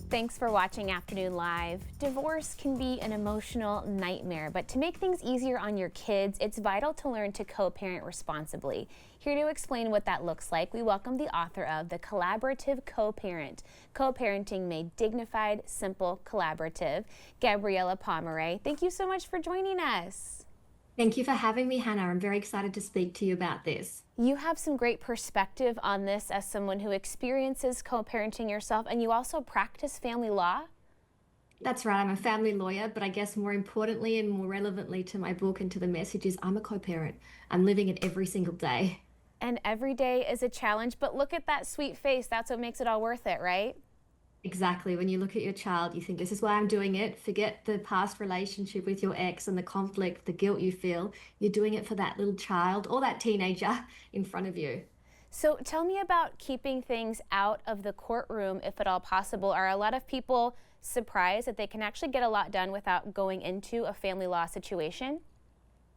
Thanks for watching Afternoon Live. Divorce can be an emotional nightmare, but to make things easier on your kids, it's vital to learn to co-parent responsibly. Here to explain what that looks like, we welcome the author of The Collaborative Co-Parent, Co-Parenting Made Dignified, Simple, Collaborative, Gabriella Pomare. Thank you so much for joining us. Thank you for having me, Hannah. I'm very excited to speak to you about this. You have some great perspective on this as someone who experiences co-parenting yourself, and you also practice family law. That's right. I'm a family lawyer, but I guess more importantly and more relevantly to my book and to the message is I'm a co-parent. I'm living it every single day. And every day is a challenge, but look at that sweet face. That's what makes it all worth it, right? Exactly. When you look at your child, you think, this is why I'm doing it. Forget the past relationship with your ex and the conflict, the guilt you feel. You're doing it for that little child or that teenager in front of you. So tell me about keeping things out of the courtroom, if at all possible. Are a lot of people surprised that they can actually get a lot done without going into a family law situation?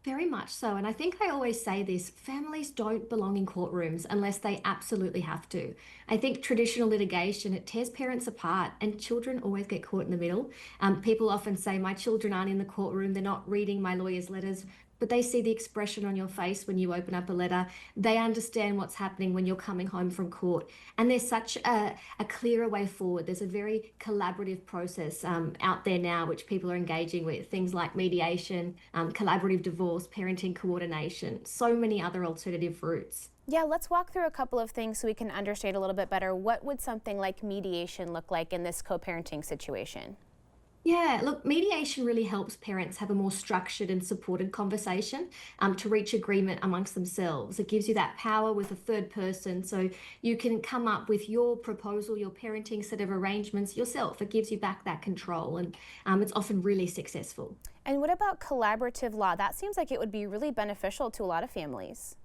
Very much so. And I think I always say this, families don't belong in courtrooms unless they absolutely have to. I think traditional litigation, it tears parents apart and children always get caught in the middle. People often say, my children aren't in the courtroom, they're not reading my lawyer's letters, but they see the expression on your face when you open up a letter. They understand what's happening when you're coming home from court. And there's such a clearer way forward. There's a very collaborative process out there now, which people are engaging with. Things like mediation, collaborative divorce, parenting coordination, so many other alternative routes. Yeah, let's walk through a couple of things so we can understand a little bit better. What would something like mediation look like in this co-parenting situation? Yeah, look, mediation really helps parents have a more structured and supported conversation to reach agreement amongst themselves. It gives you that power with a third person so you can come up with your proposal, your parenting set of arrangements yourself. It gives you back that control, and it's often really successful. And what about collaborative law? That seems like it would be really beneficial to a lot of families.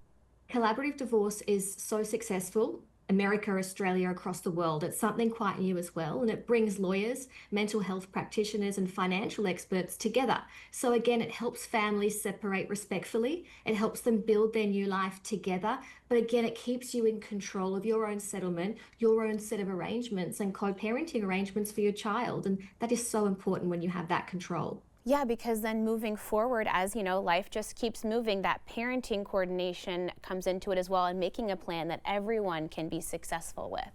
Collaborative divorce is so successful. America, Australia, across the world. It's something quite new as well, and it brings lawyers, mental health practitioners, and financial experts together. So again, it helps families separate respectfully. It helps them build their new life together. But again, it keeps you in control of your own settlement, your own set of arrangements and co-parenting arrangements for your child. And that is so important when you have that control. Yeah, because then moving forward, as you know, life just keeps moving, that parenting coordination comes into it as well, and making a plan that everyone can be successful with.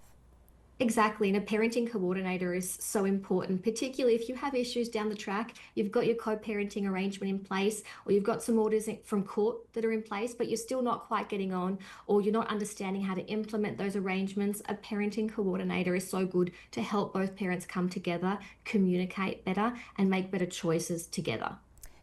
Exactly, and a parenting coordinator is so important, particularly if you have issues down the track, you've got your co-parenting arrangement in place, or you've got some orders from court that are in place, but you're still not quite getting on, or you're not understanding how to implement those arrangements. A parenting coordinator is so good to help both parents come together, communicate better, and make better choices together.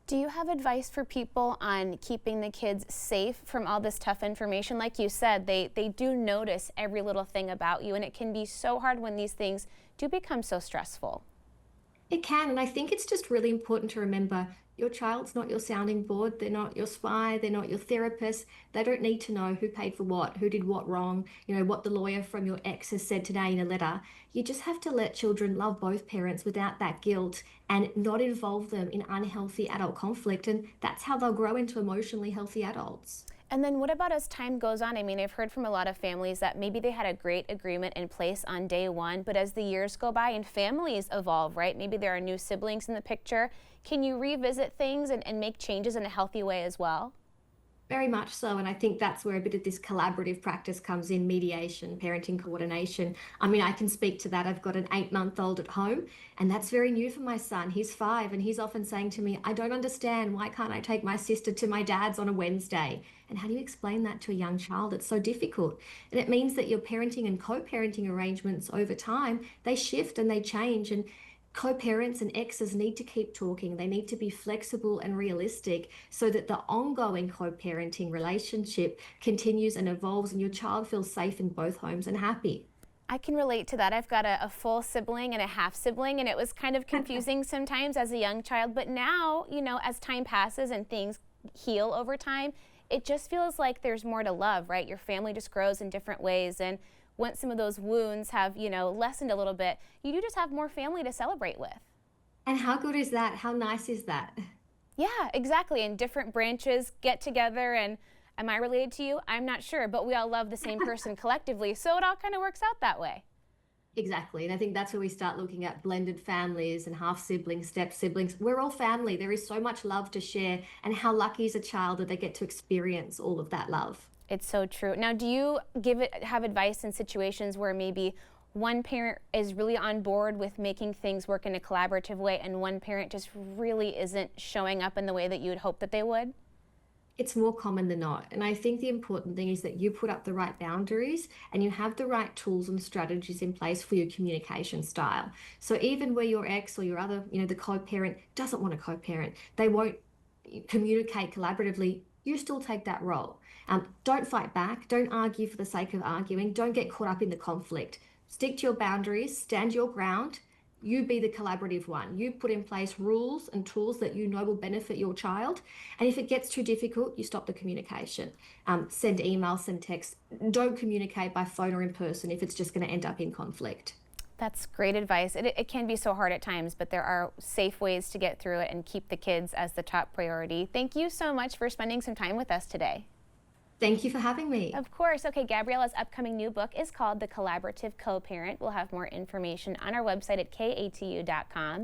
Do you have advice for people on keeping the kids safe from all this tough information? Like you said, they do notice every little thing about you, and it can be so hard when these things do become so stressful. It can, and I think it's just really important to remember your child's not your sounding board, they're not your spy, they're not your therapist. They don't need to know who paid for what, who did what wrong, what the lawyer from your ex has said today in a letter. You just have to let children love both parents without that guilt and not involve them in unhealthy adult conflict, and that's how they'll grow into emotionally healthy adults. And then what about as time goes on? I mean, I've heard from a lot of families that maybe they had a great agreement in place on day one, but as the years go by and families evolve, right? Maybe there are new siblings in the picture. Can you revisit things and make changes in a healthy way as well? Very much so. And I think that's where a bit of this collaborative practice comes in: mediation, parenting coordination. I mean, I can speak to that. I've got an 8-month-old at home, and that's very new for my son. He's 5, and he's often saying to me, I don't understand. Why can't I take my sister to my dad's on a Wednesday? And how do you explain that to a young child? It's so difficult. And it means that your parenting and co-parenting arrangements over time, they shift and they change. And co-parents and exes need to keep talking. They need to be flexible and realistic so that the ongoing co-parenting relationship continues and evolves and your child feels safe in both homes and happy. I can relate to that. I've got a full sibling and a half sibling, and it was kind of confusing sometimes as a young child. But now, as time passes and things heal over time, it just feels like there's more to love, right? Your family just grows in different ways. And once some of those wounds have, lessened a little bit, you do just have more family to celebrate with. And how good is that? How nice is that? Yeah, exactly. And different branches get together, and am I related to you? I'm not sure, but we all love the same person collectively, so it all kind of works out that way. Exactly. And I think that's where we start looking at blended families and half siblings, step siblings. We're all family. There is so much love to share. And how lucky is a child that they get to experience all of that love? It's so true. Now, do you have advice in situations where maybe one parent is really on board with making things work in a collaborative way and one parent just really isn't showing up in the way that you would hope that they would? It's more common than not. And I think the important thing is that you put up the right boundaries and you have the right tools and strategies in place for your communication style. So even where your ex or your other, the co-parent doesn't want to co-parent, they won't communicate collaboratively, you still take that role. Don't fight back. Don't argue for the sake of arguing. Don't get caught up in the conflict. Stick to your boundaries, stand your ground. You be the collaborative one. You put in place rules and tools that you know will benefit your child. And if it gets too difficult, you stop the communication. Send email, send text. Don't communicate by phone or in person if it's just going to end up in conflict. That's great advice. It can be so hard at times, but there are safe ways to get through it and keep the kids as the top priority. Thank you so much for spending some time with us today. Thank you for having me. Of course. Okay, Gabriella's upcoming new book is called The Collaborative Co-Parent. We'll have more information on our website at katu.com.